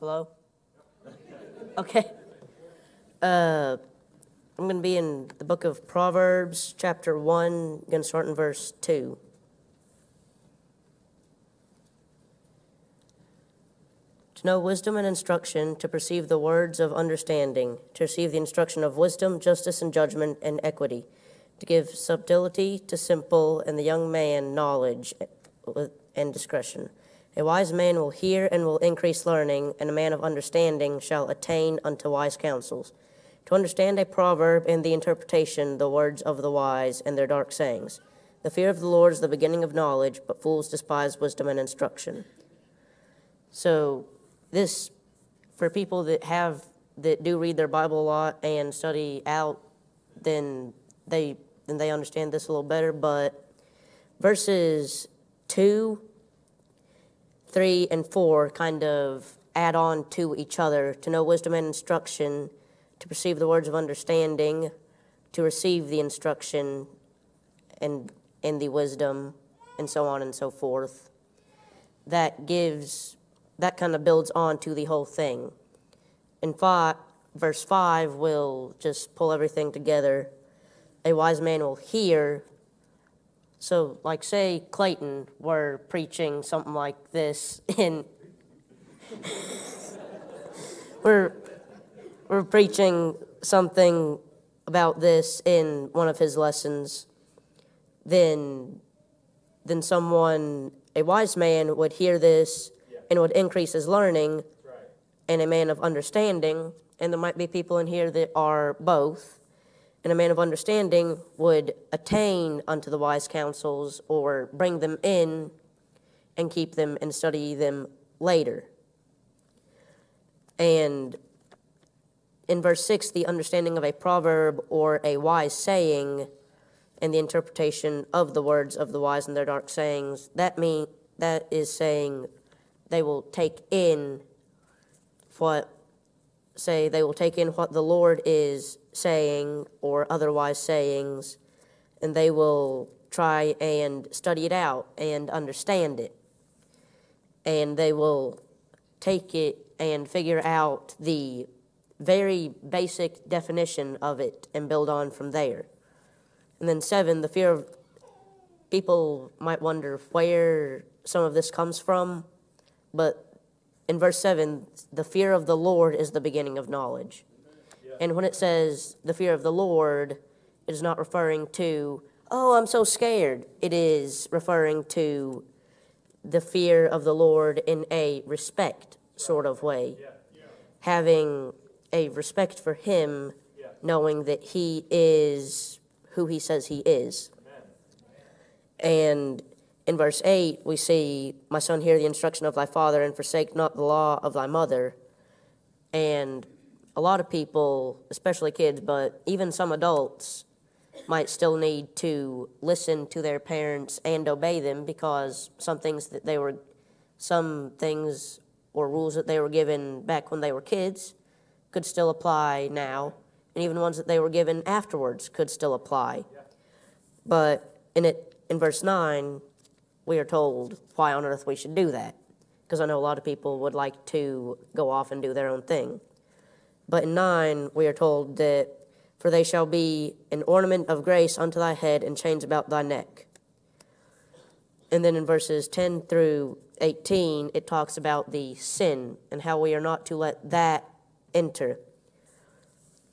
Hello? Okay. I'm going to be in the book of Proverbs, chapter 1, going to start in verse 2. To know wisdom and instruction, to perceive the words of understanding, to receive the instruction of wisdom, justice, and judgment, and equity, to give subtlety to simple, and the young man knowledge and discretion. A wise man will hear and will increase learning, and a man of understanding shall attain unto wise counsels. To understand a proverb and the interpretation, the words of the wise and their dark sayings. The fear of the Lord is the beginning of knowledge, but fools despise wisdom and instruction. So this, for people that do read their Bible a lot and study out, then they understand this a little better. But verses 2, 3, and 4 kind of add on to each other. To know wisdom and instruction, to perceive the words of understanding, to receive the instruction and the wisdom, and so on and so forth. That kind of builds on to the whole thing. In verse 5 will just pull everything together. A wise man will hear. So, like, say Clayton were preaching something like this in we're preaching something about this in one of his lessons, then a wise man would hear this and would increase his learning, and a man of understanding, and there might be people in here that are both, and a man of understanding would attain unto the wise counsels, or bring them in and keep them and study them later. And in verse 6, the understanding of a proverb or a wise saying and the interpretation of the words of the wise and their dark sayings, that is saying they will take in what the Lord is saying or other wise sayings, and they will try and study it out and understand it. And they will take it and figure out the very basic definition of it and build on from there. And then 7, the fear of people might wonder where some of this comes from, but in verse 7, the fear of the Lord is the beginning of knowledge. And when it says the fear of the Lord, it is not referring to, oh, I'm so scared. It is referring to the fear of the Lord in a respect sort of way. Having a respect for Him, knowing that He is who He says He is. And in verse 8, we see, my son, hear the instruction of thy father, and forsake not the law of thy mother. And a lot of people, especially kids, but even some adults, might still need to listen to their parents and obey them, because some things or rules that they were given back when they were kids could still apply now, and even ones that they were given afterwards could still apply. But in verse 9, we are told why on earth we should do that, because I know a lot of people would like to go off and do their own thing. But in 9, we are told that, for they shall be an ornament of grace unto thy head, and chains about thy neck. And then in verses 10 through 18, it talks about the sin and how we are not to let that enter.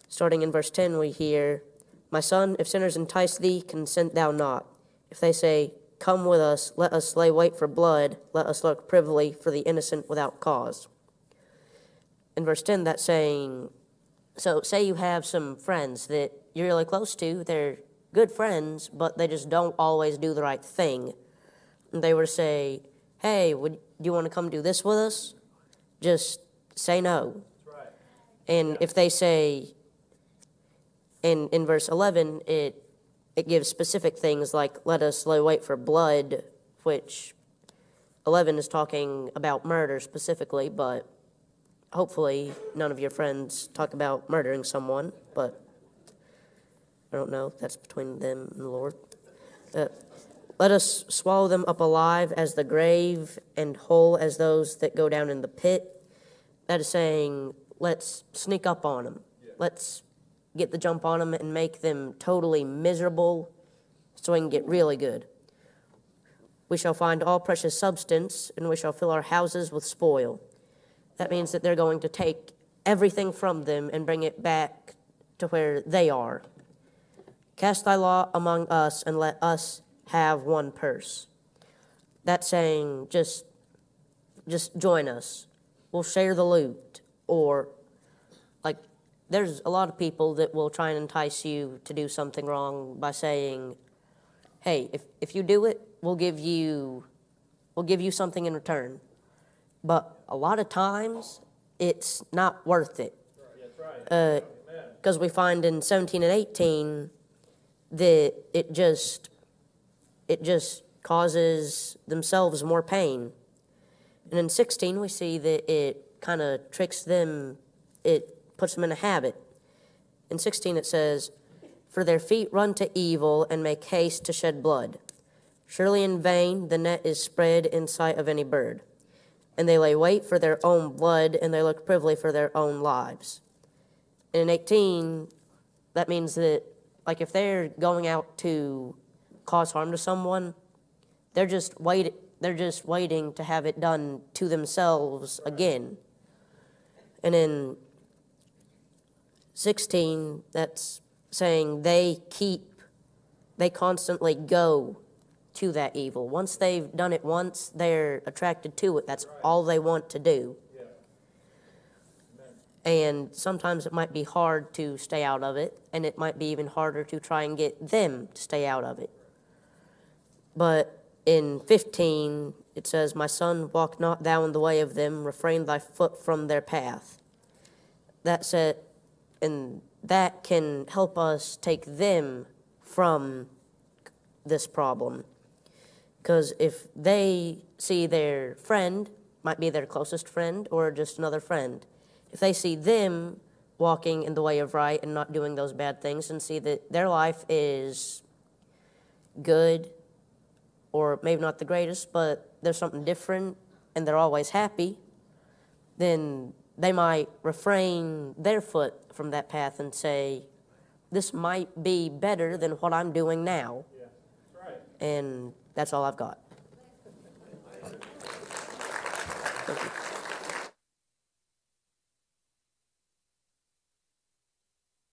Starting in verse 10, we hear, my son, if sinners entice thee, consent thou not. If they say, come with us, let us lay wait for blood, let us look privily for the innocent without cause. In verse 10, that's saying, so say you have some friends that you're really close to, they're good friends, but they just don't always do the right thing. And they were to say, hey, do you want to come do this with us? Just say no. That's right. And if they say, in verse 11, it gives specific things like, let us lay wait for blood, which 11 is talking about murder specifically, but hopefully none of your friends talk about murdering someone, but I don't know. That's between them and the Lord. Let us swallow them up alive as the grave and whole as those that go down in the pit. That is saying, let's sneak up on them. Let's get the jump on them and make them totally miserable so we can get really good. We shall find all precious substance, and we shall fill our houses with spoil. That means that they're going to take everything from them and bring it back to where they are. Cast thy lot among us, and let us have one purse. That's saying, just join us. We'll share the loot. Or, like, there's a lot of people that will try and entice you to do something wrong by saying, hey, if you do it, we'll give you something in return. But a lot of times, it's not worth it. That's right. Because we find in 17 and 18 that it just causes themselves more pain. And in 16, we see that it kind of tricks them, it puts them in a habit. In 16, it says, for their feet run to evil and make haste to shed blood. Surely in vain the net is spread in sight of any bird. And they lay wait for their own blood, and they look privily for their own lives. And in 18, that means that, like, if they're going out to cause harm to someone, they're just waiting to have it done to themselves again. And in 16, that's saying they constantly go to that evil. Once they've done it once, they're attracted to it. That's all they want to do. And sometimes it might be hard to stay out of it, and it might be even harder to try and get them to stay out of it. But in 15, it says, my son, walk not thou in the way of them, refrain thy foot from their path. That's it, and that can help us take them from this problem. Because if they see their friend, might be their closest friend or just another friend, if they see them walking in the way of right and not doing those bad things and see that their life is good, or maybe not the greatest, but there's something different and they're always happy, then they might refrain their foot from that path and say, this might be better than what I'm doing now. Yeah, that's right. And that's all I've got.